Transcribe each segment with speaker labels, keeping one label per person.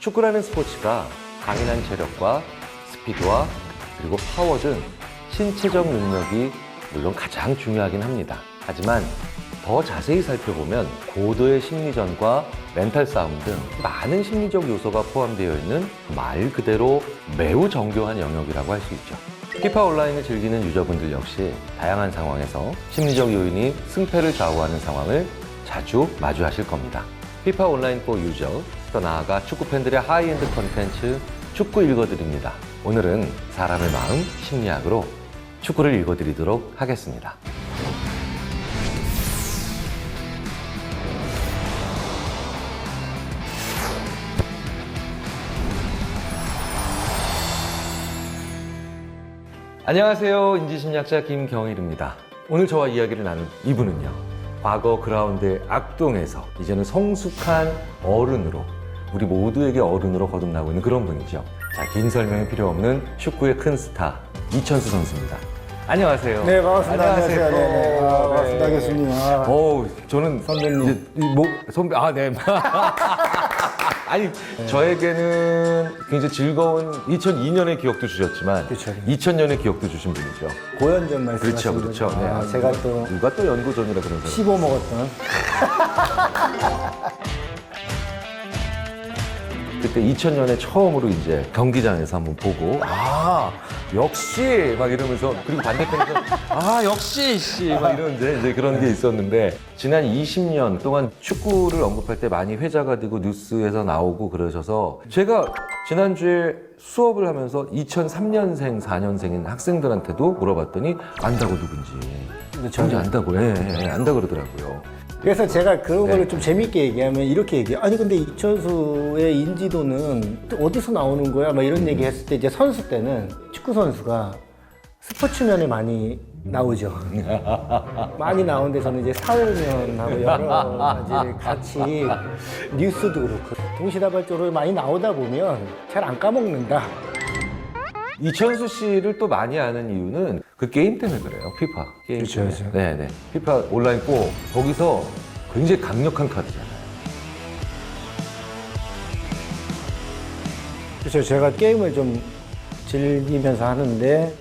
Speaker 1: 축구라는 스포츠가 강인한 체력과 스피드와 그리고 파워 등 신체적 능력이 물론 가장 중요하긴 합니다. 하지만 더 자세히 살펴보면 고도의 심리전과 멘탈 싸움 등 많은 심리적 요소가 포함되어 있는 말 그대로 매우 정교한 영역이라고 할 수 있죠. 피파 온라인을 즐기는 유저분들 역시 다양한 상황에서 심리적 요인이 승패를 좌우하는 상황을 자주 마주하실 겁니다. 피파 온라인 4 유저, 더 나아가 축구 팬들의 하이엔드 컨텐츠 축구 읽어드립니다. 오늘은 사람의 마음, 심리학으로 축구를 읽어드리도록 하겠습니다. 안녕하세요. 인지심리학자 김경일입니다. 오늘 저와 이야기를 나눌 이분은요, 과거 그라운드의 악동에서 이제는 성숙한 어른으로, 우리 모두에게 어른으로 거듭나고 있는 그런 분이죠. 자, 긴 설명이 필요 없는 축구의 큰 스타 이천수 선수입니다. 안녕하세요.
Speaker 2: 네, 반갑습니다.
Speaker 1: 안녕하세요.
Speaker 2: 네. 반갑습니다,
Speaker 1: 네.
Speaker 2: 교수님.
Speaker 1: 저는
Speaker 2: 선배님.
Speaker 1: 이제 선배, 네. 아니, 저에게는 굉장히 즐거운 2002년의 기억도 주셨지만,
Speaker 2: 그쵸.
Speaker 1: 2000년의 기억도 주신 분이죠.
Speaker 2: 고연전 말씀하시는
Speaker 1: 그렇죠.
Speaker 2: 거죠?
Speaker 1: 네.
Speaker 2: 제가 또
Speaker 1: 누가 또 연고전이라 그런 사람.
Speaker 2: 씹어 먹었던.
Speaker 1: 그때 2000년에 처음으로 이제 경기장에서 한번 보고, 역시 막 이러면서, 그리고 반대편에서 역시 씨 막 이러는데 이제 그런 게 있었는데, 지난 20년 동안 축구를 언급할 때 많이 회자가 되고 뉴스에서 나오고 그러셔서, 제가 지난주에 수업을 하면서 2003년생, 4년생인 학생들한테도 물어봤더니 안다고 누군지. 전혀 안다고, 안다 그러더라고요.
Speaker 2: 그래서 제가 그런
Speaker 1: 네.
Speaker 2: 거를 좀 재밌게 얘기하면 이렇게 얘기해요. 아니, 근데 이천수의 인지도는 또 어디서 나오는 거야? 막 이런 얘기 했을 때, 이제 선수 때는 축구 선수가 스포츠면에 많이 나오죠. 많이 나온 데서는 이제 사회면하고 여러 가지를 같이 뉴스도 그렇고 동시다발적으로 많이 나오다 보면 잘 안 까먹는다.
Speaker 1: 이천수 씨를 또 많이 아는 이유는 그 게임 때문에 그래요. 피파 게임
Speaker 2: 그렇죠,
Speaker 1: 때문에.
Speaker 2: 그렇죠.
Speaker 1: 네네. 피파 온라인 4 거기서 굉장히 강력한 카드잖아요.
Speaker 2: 그렇죠. 제가 게임을 좀 즐기면서 하는데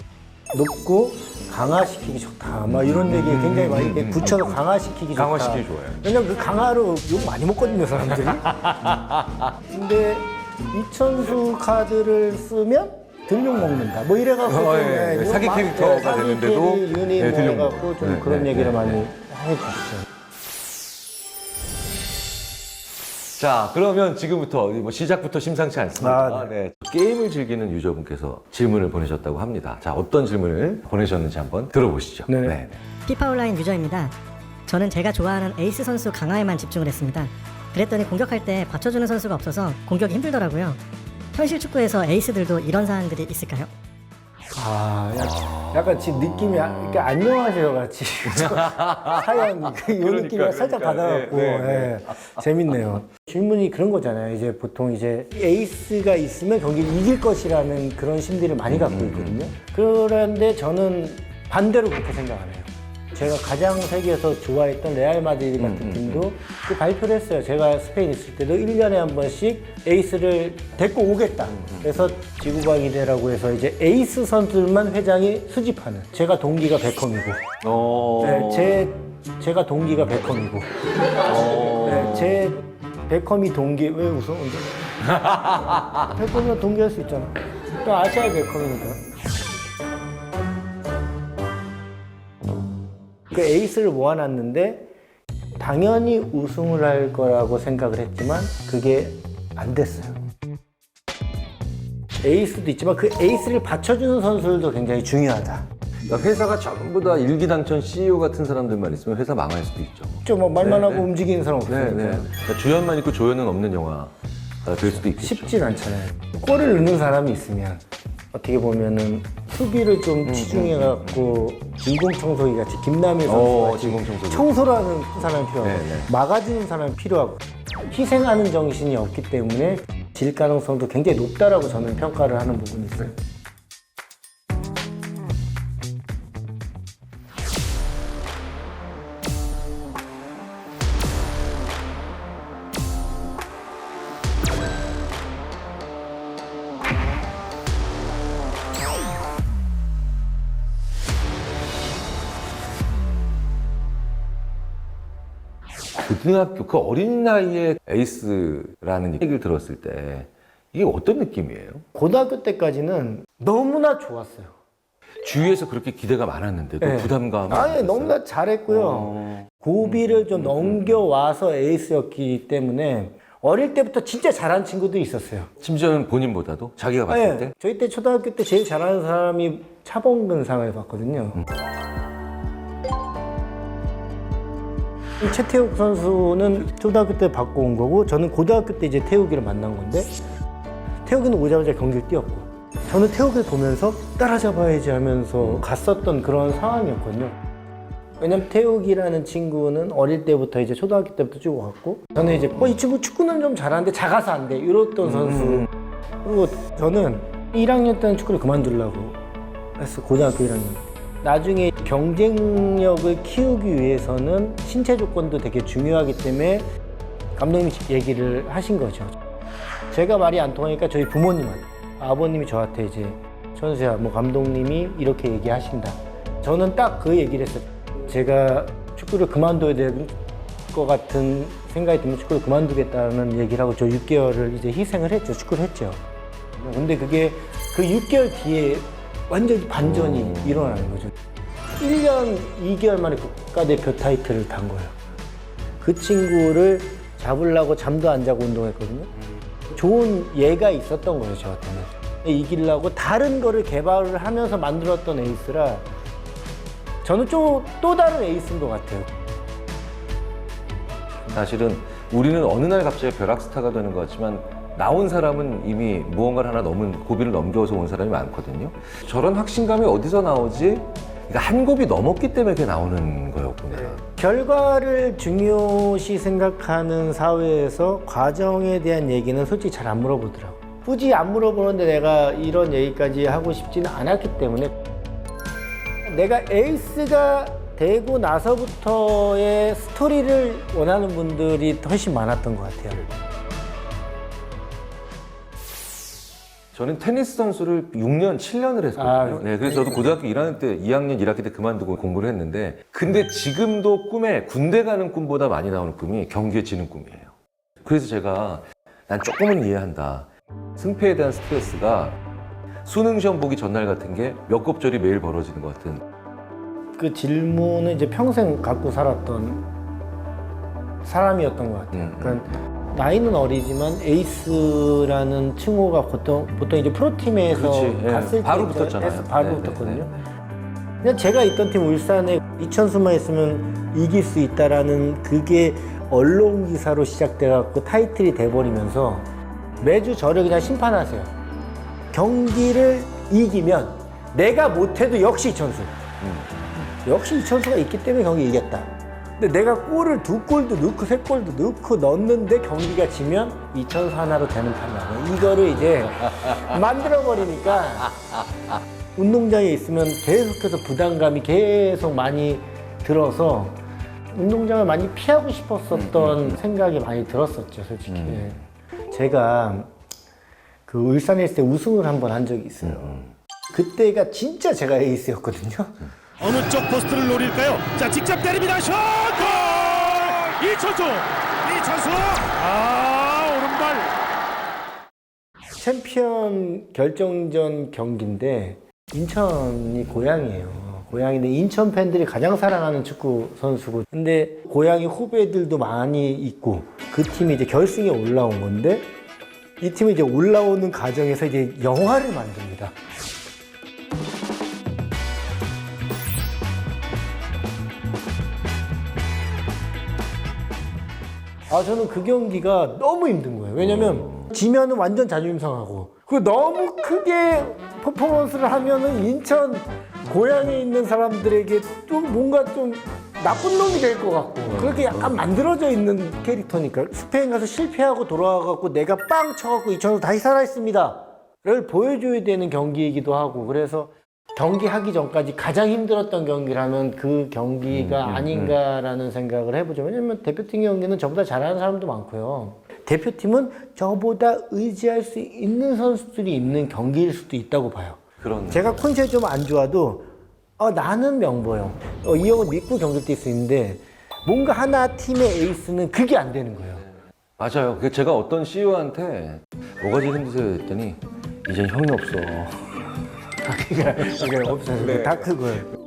Speaker 2: 높고 강화시키기 좋다. 막 이런 얘기 굉장히 많이 이렇게 붙여서 강화시키기 좋다.
Speaker 1: 강화시키기 좋아요.
Speaker 2: 왜냐면 그 강화로 욕 많이 먹거든요, 사람들이. 근데 이천수 카드를 쓰면 들욕 먹는다. 뭐 이래갖고 좀,
Speaker 1: 예. 사기 캐릭터가 되는데도
Speaker 2: 유닛
Speaker 1: 네, 들욕
Speaker 2: 해갖고
Speaker 1: 먹고.
Speaker 2: 좀
Speaker 1: 네,
Speaker 2: 그런
Speaker 1: 네,
Speaker 2: 얘기를
Speaker 1: 네,
Speaker 2: 많이
Speaker 1: 네.
Speaker 2: 해주시죠.
Speaker 1: 자, 그러면 지금부터 뭐 시작부터 심상치 않습니다. 네. 게임을 즐기는 유저분께서 질문을 보내셨다고 합니다. 자, 어떤 질문을 보내셨는지 한번 들어보시죠.
Speaker 2: 네.
Speaker 3: 피파 온라인 유저입니다. 저는 제가 좋아하는 에이스 선수 강화에만 집중을 했습니다. 그랬더니 공격할 때 받쳐주는 선수가 없어서 공격이 힘들더라고요. 현실 축구에서 에이스들도 이런 사항들이 있을까요?
Speaker 2: 약간 지금 느낌이 이렇게 안녕하세요 같이 하얀 이 느낌이 살짝 받아갖고
Speaker 1: 네.
Speaker 2: 재밌네요. 질문이 그런 거잖아요. 이제 보통 이제 에이스가 있으면 경기를 이길 것이라는 그런 심리를 많이 갖고 있거든요. 그런데 저는 반대로 그렇게 생각 안 해요. 제가 가장 세계에서 좋아했던 레알 마드리드 같은 팀도 그 발표를 했어요. 제가 스페인 있을 때도 1년에 한 번씩 에이스를 데리고 오겠다. 그래서 지구방위대라고 해서 이제 에이스 선수들만 회장이 수집하는. 제가 동기가 베컴이고. 네, 제가 동기가 베컴이고. 네, 제 베컴이 동기, 왜 웃어? 언제? 베컴이가 동기할 수 있잖아. 또 아시아의 베컴이니까. 그 에이스를 모아놨는데 당연히 우승을 할 거라고 생각을 했지만 그게 안 됐어요. 에이스도 있지만 그 에이스를 받쳐주는 선수들도 굉장히 중요하다.
Speaker 1: 그러니까 회사가 전부 다 일기당천 CEO 같은 사람들만 있으면 회사 망할 수도 있죠.
Speaker 2: 좀 뭐 말만
Speaker 1: 네,
Speaker 2: 하고
Speaker 1: 네.
Speaker 2: 움직이는 사람 없으니까
Speaker 1: 그러니까 주연만 있고 조연은 없는 영화가 될 수도 있겠죠.
Speaker 2: 쉽진 않잖아요. 골을 넣는 사람이 있으면 어떻게 보면은 수비를 좀 치중해갖고 진공청소기 같이 김남일 선수 같이
Speaker 1: 진공청소기.
Speaker 2: 청소를 하는 사람이 필요하고
Speaker 1: 네, 네.
Speaker 2: 막아주는 사람이 필요하고 희생하는 정신이 없기 때문에 질 가능성도 굉장히 높다라고 저는 평가를 하는 부분이 있어요.
Speaker 1: 고등학교 그 어린 나이에 에이스라는 얘기를 들었을 때 이게 어떤 느낌이에요?
Speaker 2: 고등학교 때까지는 너무나 좋았어요.
Speaker 1: 주위에서 그렇게 기대가 많았는데도
Speaker 2: 네.
Speaker 1: 부담감.
Speaker 2: 아니 너무나 잘했고요. 고비를 좀 넘겨와서 에이스였기 때문에 어릴 때부터 진짜 잘한 친구도 있었어요.
Speaker 1: 심지어는 본인보다도 자기가 봤을
Speaker 2: 네,
Speaker 1: 때.
Speaker 2: 저희 때 초등학교 때 제일 잘하는 사람이 차범근상을 봤거든요. 최태욱 선수는 초등학교 때 받고 온 거고 저는 고등학교 때 이제 태욱이를 만난 건데 태욱이는 오자마자 경기를 뛰었고 저는 태욱이를 보면서 따라잡아야지 하면서 갔었던 그런 상황이었거든요. 왜냐면 태욱이라는 친구는 어릴 때부터 이제 초등학교 때부터 쭉 왔고 저는 이제 이 친구 축구는 좀 잘하는데 작아서 안 돼 이랬던 선수. 그리고 저는 1학년 때는 축구를 그만두려고 했어. 고등학교 1학년 때. 나중에 경쟁력을 키우기 위해서는 신체 조건도 되게 중요하기 때문에 감독님이 얘기를 하신 거죠. 제가 말이 안 통하니까 저희 부모님한테 아버님이 저한테 이제 천수야 뭐 감독님이 이렇게 얘기하신다. 저는 딱 그 얘기를 했어요. 제가 축구를 그만둬야 될 것 같은 생각이 들면 축구를 그만두겠다는 얘기를 하고 저 6개월을 이제 희생을 했죠. 축구를 했죠. 근데 그게 그 6개월 뒤에 완전히 반전이 일어나는 거죠. 1년 2개월 만에 국가대표 타이틀을 탄 거예요. 그 친구를 잡으려고 잠도 안 자고 운동했거든요. 좋은 예가 있었던 거예요, 저한테는. 이기려고 다른 거를 개발을 하면서 만들었던 에이스라 저는 좀 또 다른 에이스인 것 같아요.
Speaker 1: 사실은 우리는 어느 날 갑자기 벼락스타가 되는 것 같지만 나온 사람은 이미 무언가를 하나 넘은 고비를 넘겨서 온 사람이 많거든요. 저런 확신감이 어디서 나오지? 그러니까 한 곱이 넘었기 때문에 그게 나오는 거였구나.
Speaker 2: 결과를 중요시 생각하는 사회에서 과정에 대한 얘기는 솔직히 잘 안 물어보더라고. 굳이 안 물어보는데 내가 이런 얘기까지 하고 싶지는 않았기 때문에 내가 에이스가 되고 나서부터의 스토리를 원하는 분들이 훨씬 많았던 것 같아요.
Speaker 1: 저는 테니스 선수를 6년, 7년을 했거든요. 네, 그래서 저도 고등학교 1학년 때, 2학년, 1학기 때 그만두고 공부를 했는데, 근데 지금도 꿈에 군대 가는 꿈보다 많이 나오는 꿈이 경기에 지는 꿈이에요. 그래서 제가 난 조금은 이해한다. 승패에 대한 스트레스가 수능 시험 보기 전날 같은 게 몇 곱절이 매일 벌어지는 것 같은.
Speaker 2: 그 질문은 이제 평생 갖고 살았던 사람이었던 것 같아요. 그러니까 나이는 어리지만 에이스라는 칭호가 보통 이제 프로팀에서
Speaker 1: 그렇지, 예.
Speaker 2: 갔을
Speaker 1: 바로
Speaker 2: 때
Speaker 1: 붙었잖아요.
Speaker 2: 바로
Speaker 1: 네,
Speaker 2: 붙었거든요. 그냥 제가 있던 팀 울산에 이천수만 있으면 이길 수 있다라는 그게 언론 기사로 시작돼갖고 타이틀이 돼버리면서 매주 저를 그냥 심판하세요. 경기를 이기면 내가 못해도 역시 이천수. 역시 이천수가 있기 때문에 경기 이겼다. 근데 내가 골을 2골도 넣고 3골도 넣고 넣었는데 경기가 지면 이천수 하나로 되는 판이야. 이거를 이제 만들어버리니까 운동장에 있으면 계속해서 부담감이 계속 많이 들어서 운동장을 많이 피하고 싶었었던 생각이 많이 들었었죠, 솔직히. 제가 그 울산에 있을 때 우승을 한번 한 적이 있어요. 그때가 진짜 제가 에이스였거든요.
Speaker 4: 어느 쪽 포스트를 노릴까요? 자, 직접 때립니다. 슛! 골! 이천수! 오른발!
Speaker 2: 챔피언 결정전 경기인데 인천이 고향이에요. 고향인데 인천 팬들이 가장 사랑하는 축구 선수고 근데 고향이 후배들도 많이 있고 그 팀이 이제 결승에 올라온 건데 이 팀이 이제 올라오는 과정에서 이제 영화를 만듭니다. 저는 그 경기가 너무 힘든 거예요. 왜냐면 지면은 완전 자존심 상하고 그 너무 크게 퍼포먼스를 하면은 인천 고향에 있는 사람들에게 좀 뭔가 좀 나쁜 놈이 될 것 같고 그렇게 약간 만들어져 있는 캐릭터니까 스페인 가서 실패하고 돌아와갖고 내가 빵 쳐갖고 이천수 다시 살아있습니다를 보여줘야 되는 경기이기도 하고 그래서 경기하기 전까지 가장 힘들었던 경기라면 그 경기가 아닌가라는 생각을 해보죠. 왜냐면 대표팀 경기는 저보다 잘하는 사람도 많고요. 대표팀은 저보다 의지할 수 있는 선수들이 있는 경기일 수도 있다고 봐요. 제가 컨디션이 좀 안 좋아도 나는 명보형 이 형을 믿고 경기를 뛸 수 있는데 뭔가 하나 팀의 에이스는 그게 안 되는 거예요.
Speaker 1: 맞아요. 제가 어떤 CEO한테 뭐가 제일 힘드세요 했더니 이젠 형이 없어.
Speaker 2: 그게 없어요. 다 그거예요.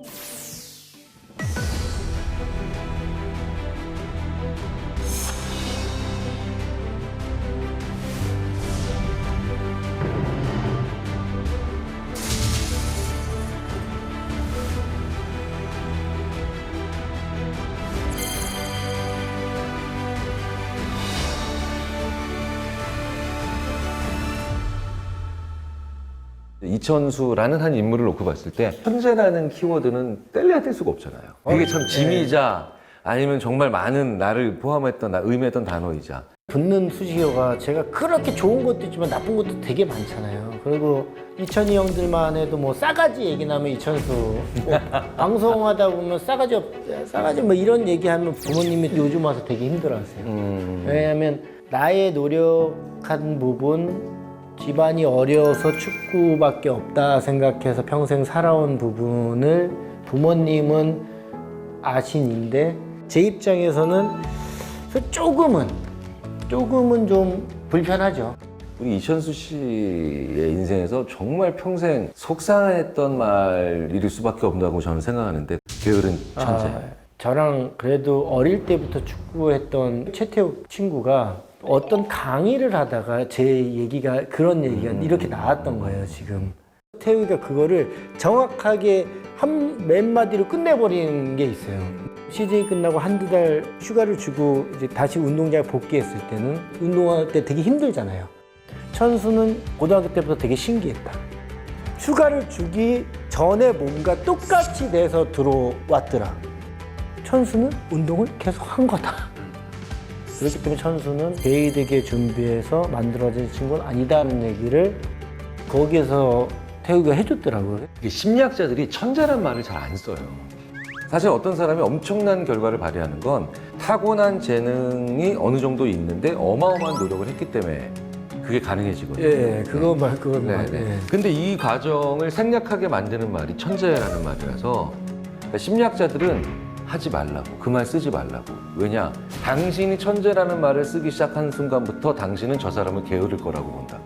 Speaker 1: 이천수라는 한 인물을 놓고 봤을 때 천재라는 키워드는 뗄래야 뗄 수가 없잖아요. 이게 참 짐이자 아니면 정말 많은 나를 포함했던 의미했던 단어이자
Speaker 2: 붙는 수식어가 제가 그렇게 좋은 것도 있지만 나쁜 것도 되게 많잖아요. 그리고 이천이 형들만 해도 뭐 싸가지 얘기 나면 이천수, 뭐 방송하다 보면 싸가지 뭐 이런 얘기하면 부모님이 요즘 와서 되게 힘들어하세요. 왜냐하면 나의 노력한 부분, 집안이 어려서 축구밖에 없다 생각해서 평생 살아온 부분을 부모님은 아신인데 제 입장에서는 조금은 좀 불편하죠.
Speaker 1: 우리 이천수 씨의 인생에서 정말 평생 속상했던 말일 수밖에 없다고 저는 생각하는데 게으른 천재.
Speaker 2: 저랑 그래도 어릴 때부터 축구했던 최태욱 친구가 어떤 강의를 하다가 제 얘기가 그런 얘기가 이렇게 나왔던 거예요, 지금. 태욱이가 그거를 정확하게 몇 마디로 끝내버리는 게 있어요. 시즌이 끝나고 한두 달 휴가를 주고 이제 다시 운동장에 복귀했을 때는 운동할 때 되게 힘들잖아요. 천수는 고등학교 때부터 되게 신기했다. 휴가를 주기 전에 뭔가 똑같이 돼서 들어왔더라. 천수는 운동을 계속 한 거다. 그렇기 때문에 천수는 개이득에 준비해서 만들어진 친구는 아니다는 얘기를 거기에서 태우가 해줬더라고요.
Speaker 1: 이게 심리학자들이 천재란 말을 잘 안 써요. 사실 어떤 사람이 엄청난 결과를 발휘하는 건 타고난 재능이 어느 정도 있는데 어마어마한 노력을 했기 때문에 그게 가능해지거든요.
Speaker 2: 예, 그거 말.
Speaker 1: 네. 근데 이 과정을 생략하게 만드는 말이 천재라는 말이라서 그러니까 심리학자들은 하지 말라고, 그 말 쓰지 말라고. 왜냐? 당신이 천재라는 말을 쓰기 시작한 순간부터 당신은 저 사람을 게으를 거라고 본다.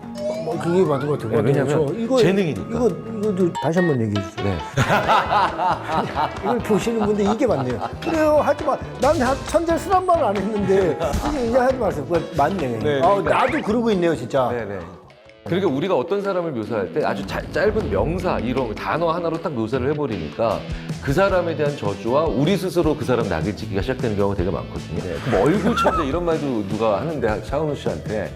Speaker 2: 그게 맞는 것 같아요.
Speaker 1: 왜냐면 재능이니까.
Speaker 2: 이것도 다시 한번 얘기해 주세요.
Speaker 1: 네.
Speaker 2: 이걸 보시는 분들 이게 맞네요. 그래요, 하지 마. 난 천재 쓰란 말을 안 했는데 이제 하지 마세요. 그거 맞네.
Speaker 1: 네,
Speaker 2: 나도 그러고 있네요, 진짜.
Speaker 1: 네네. 그러니까 우리가 어떤 사람을 묘사할 때 아주 짧은 명사, 이런 단어 하나로 딱 묘사를 해버리니까 그 사람에 대한 저주와 우리 스스로 그 사람 낙을 찍기가 시작되는 경우가 되게 많거든요. 그럼 얼굴 천재 이런 말도 누가 하는데 차은우 씨한테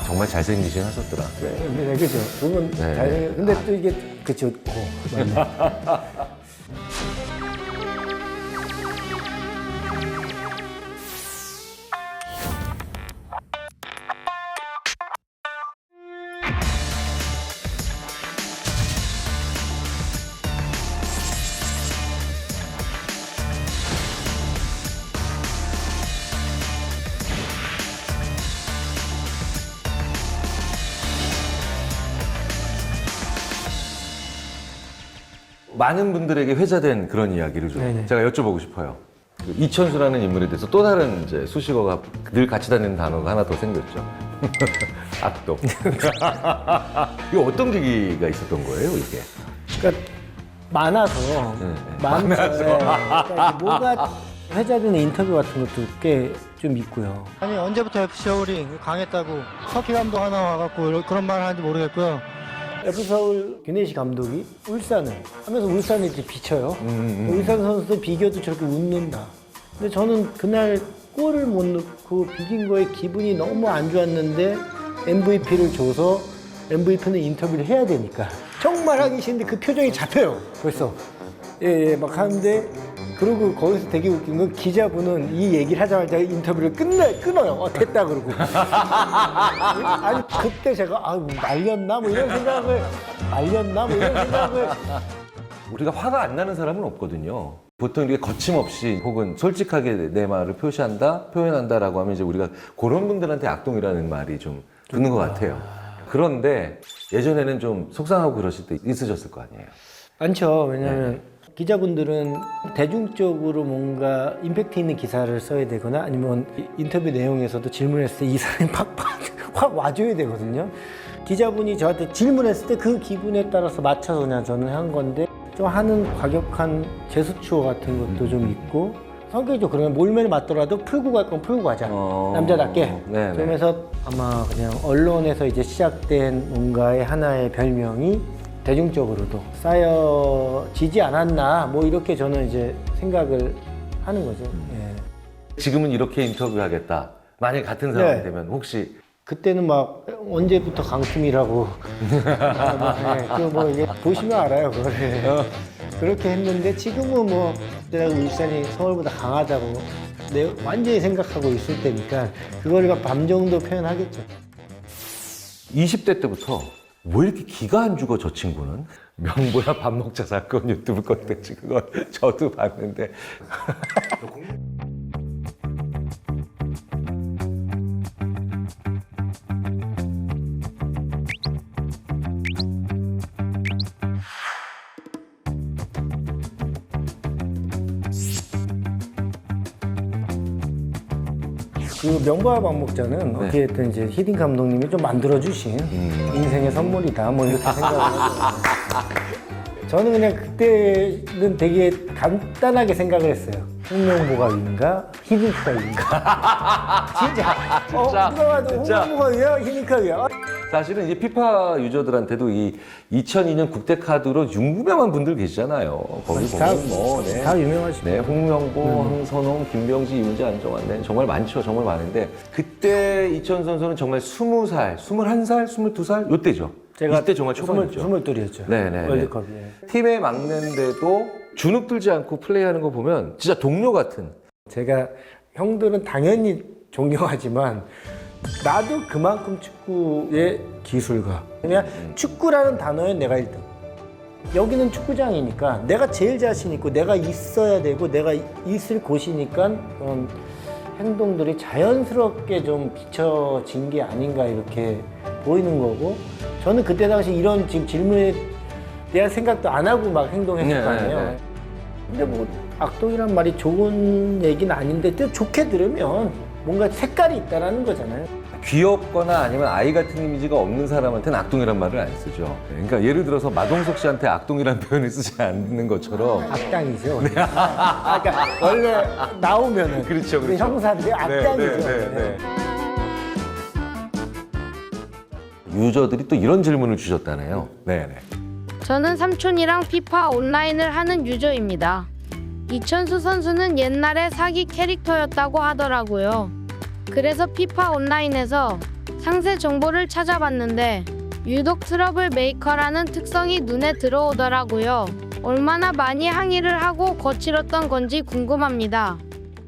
Speaker 1: 정말 잘생기신 하셨더라.
Speaker 2: 네, 그죠. 그건
Speaker 1: 네.
Speaker 2: 잘생겨. 근데 또 이게 그쵸. 맞네.
Speaker 1: 많은 분들에게 회자된 그런 이야기를 좀
Speaker 2: 네네.
Speaker 1: 제가 여쭤보고 싶어요. 그 이천수라는 인물에 대해서 또 다른 이제 수식어가 늘 같이 다니는 단어가 하나 더 생겼죠. 악독. 이거 어떤 계기가 있었던 거예요, 이게?
Speaker 2: 그러니까 많아서.
Speaker 1: 네.
Speaker 2: 그러니까 뭐가 회자되는 인터뷰 같은 것도 꽤 좀 있고요.
Speaker 5: 아니 언제부터 FC 서울이 강했다고 석희 감독 하나 와갖고 그런 말을 하는지 모르겠고요.
Speaker 2: F서울 윤혜시 감독이 울산을 하면서 울산을 이제 비쳐요. 울산 선수들 비겨도 저렇게 웃는다. 근데 저는 그날 골을 못 넣고 비긴 거에 기분이 너무 안 좋았는데 MVP를 줘서 MVP는 인터뷰를 해야 되니까 정말 하기 싫은데 그 표정이 잡혀요. 벌써. 막 하는데 그리고 거기서 되게 웃긴 건 기자분은 이 얘기를 하자마자 인터뷰를 끊어요. 됐다 그러고. 아니 그때 제가 말렸나 뭐 이런 생각을
Speaker 1: 우리가 화가 안 나는 사람은 없거든요. 보통 이렇게 거침없이 혹은 솔직하게 내 말을 표현한다라고 하면 이제 우리가 그런 분들한테 악동이라는 말이 좀 듣는 것 같아요. 그런데 예전에는 좀 속상하고 그러실 때 있으셨을 거 아니에요.
Speaker 2: 많죠. 왜냐하면 기자분들은 대중적으로 뭔가 임팩트 있는 기사를 써야 되거나 아니면 인터뷰 내용에서도 질문했을 때 이 사람이 확 와줘야 되거든요. 기자분이 저한테 질문했을 때 그 기분에 따라서 맞춰서 그냥 저는 한 건데 좀 하는 과격한 제스처 같은 것도 좀 있고 성격이 그러면 몰매를 맞더라도 풀고 갈 건 풀고 가자. 남자답게.
Speaker 1: 네네.
Speaker 2: 그러면서 아마 그냥 언론에서 이제 시작된 뭔가의 하나의 별명이 대중적으로도 쌓여지지 않았나 뭐 이렇게 저는 이제 생각을 하는 거죠. 예.
Speaker 1: 지금은 이렇게 인터뷰하겠다. 만약 같은 상황이
Speaker 2: 네.
Speaker 1: 되면 혹시
Speaker 2: 그때는 막 언제부터 강팀이라고 뭐 이게 보시면 알아요 그걸. 그렇게 했는데 지금은 뭐 내가 울산이 서울보다 강하다고 완전히 생각하고 있을 때니까 그걸 밤 정도 표현하겠죠.
Speaker 1: 20대 때부터 왜 이렇게 기가 안 죽어 저 친구는? 명보야 밥 먹자 사건 유튜브 콘텐츠 그거 저도 봤는데
Speaker 2: 그 명보와 밥 먹자는 어떻게든 이제 히딩 감독님이 좀 만들어주신 인생의 선물이다 뭐 이렇게 생각을 하죠. 저는 그냥 그때는 되게 간단하게 생각을 했어요. 홍명보가 위인가 히딩크가 위인가. 진짜. 누가 봐도
Speaker 1: 진짜.
Speaker 2: 홍명보가 위야 히딩크가 위야.
Speaker 1: 사실은 이제 피파 유저들한테도 이 2002년 국대 카드로 유명한 분들 계시잖아요. 거기
Speaker 2: 다,
Speaker 1: 보면 뭐 네.
Speaker 2: 다 유명하시고.
Speaker 1: 네, 홍명보, 황선홍, 김병지, 이문재, 안정환, 네, 정말 많죠. 정말 많은데 그때 이천 선수는 정말 20살, 21살, 22살 요때죠.
Speaker 2: 제가
Speaker 1: 이때 정말 초반이죠.
Speaker 2: 22이었죠.
Speaker 1: 네네.
Speaker 2: 월드컵이.
Speaker 1: 팀에 막는데도 주눅 들지 않고 플레이하는 거 보면 진짜 동료 같은.
Speaker 2: 제가 형들은 당연히 존경하지만 나도 그만큼 축구의 기술가. 그냥 축구라는 단어에 내가 1등. 여기는 축구장이니까 내가 제일 자신 있고 내가 있어야 되고 내가 있을 곳이니까 그런 행동들이 자연스럽게 좀 비춰진 게 아닌가 이렇게 보이는 거고 저는 그때 당시 이런 지금 질문에 대한 생각도 안 하고 막 행동했을 거 아니에요.
Speaker 1: 네.
Speaker 2: 근데 뭐 악동이란 말이 좋은 얘기는 아닌데 또 좋게 들으면 뭔가 색깔이 있다라는 거잖아요.
Speaker 1: 귀엽거나 아니면 아이 같은 이미지가 없는 사람한테는 악동이란 말을 안 쓰죠. 그러니까 예를 들어서 마동석 씨한테 악동이란 표현을 쓰지 않는 것처럼
Speaker 2: 악당이죠. 그러니까 원래 나오면은
Speaker 1: 그렇죠,
Speaker 2: 그
Speaker 1: 그렇죠.
Speaker 2: 형사인데 악당이죠.
Speaker 1: 네. 유저들이 또 이런 질문을 주셨다네요. 네네.
Speaker 6: 저는 삼촌이랑 피파 온라인을 하는 유저입니다. 이천수 선수는 옛날에 사기 캐릭터였다고 하더라고요. 그래서 피파 온라인에서 상세 정보를 찾아봤는데 유독 트러블 메이커라는 특성이 눈에 들어오더라고요. 얼마나 많이 항의를 하고 거칠었던 건지 궁금합니다.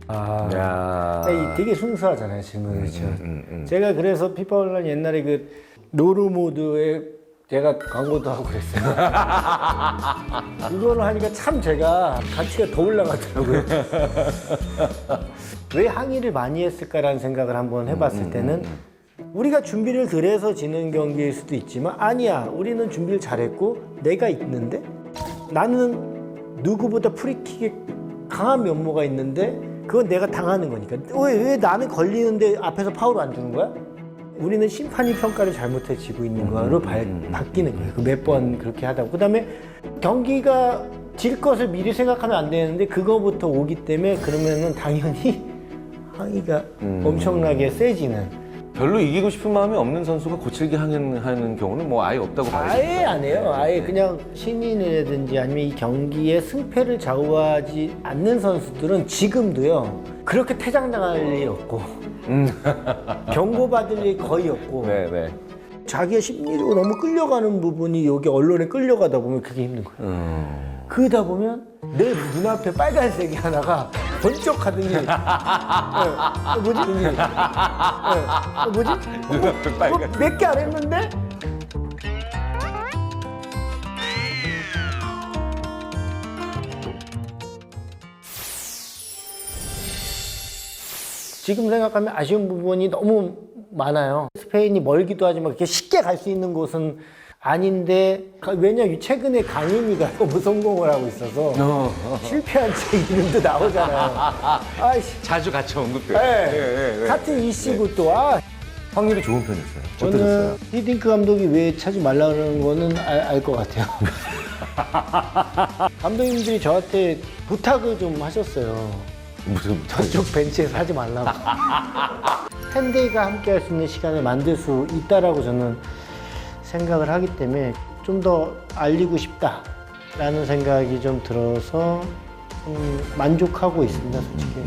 Speaker 2: 아,
Speaker 1: 야.
Speaker 2: 되게 순수하잖아요 질문이. 제가 그래서 피파 온라인 옛날에 그 로르 모드에 제가 광고도 하고 그랬어요. 이거를 하니까 참 제가 가치가 더 올라가더라고요. 왜 항의를 많이 했을까라는 생각을 한번 해봤을 때는 우리가 준비를 그래서 지는 경기일 수도 있지만 아니야 우리는 준비를 잘했고 내가 있는데 나는 누구보다 프리킥에 강한 면모가 있는데 그건 내가 당하는 거니까 왜 나는 걸리는데 앞에서 파울 안 주는 거야? 우리는 심판이 평가를 잘못해지고 있는 거로 바뀌는 거예요. 그 몇 번 그렇게 하다. 그다음에 경기가 질 것을 미리 생각하면 안 되는데 그거부터 오기 때문에 그러면은 당연히 항의가 엄청나게 세지는.
Speaker 1: 별로 이기고 싶은 마음이 없는 선수가 거칠게 항의하는 경우는 뭐 아예 없다고 봐야죠.
Speaker 2: 아예 안 해요. 아예 그냥 신인이라든지 아니면 이 경기의 승패를 좌우하지 않는 선수들은 지금도요. 그렇게 퇴장당할 일 없고 경고받을 일 거의 없고
Speaker 1: 네네.
Speaker 2: 자기의 심리적으로 너무 끌려가는 부분이 여기 언론에 끌려가다 보면 그게 힘든 거예요. 그러다 보면 내 눈앞에 빨간색이 하나가 번쩍하더니 뭐지? 뭐지? 몇 개 안 했는데? 지금 생각하면 아쉬운 부분이 너무 많아요. 스페인이 멀기도 하지만 그렇게 쉽게 갈 수 있는 곳은 아닌데 왜냐 최근에 강인이가 너무 성공을 하고 있어서 실패한 책 이름도 나오잖아요. 아이씨.
Speaker 1: 자주 같이 언급돼요.
Speaker 2: 네. 같은 이씨고 또
Speaker 1: 확률이 좋은 편이었어요.
Speaker 2: 저는
Speaker 1: 어떠셨어요?
Speaker 2: 히딩크 감독이 왜 차지 말라는 거는 알 것 같아요. 감독님들이 저한테 부탁을 좀 하셨어요.
Speaker 1: 무슨
Speaker 2: 저쪽 벤치에서 하지 말라고. 팬데이가 함께 할 수 있는 시간을 만들 수 있다라고 저는 생각을 하기 때문에 좀 더 알리고 싶다라는 생각이 좀 들어서 좀 만족하고 있습니다, 솔직히.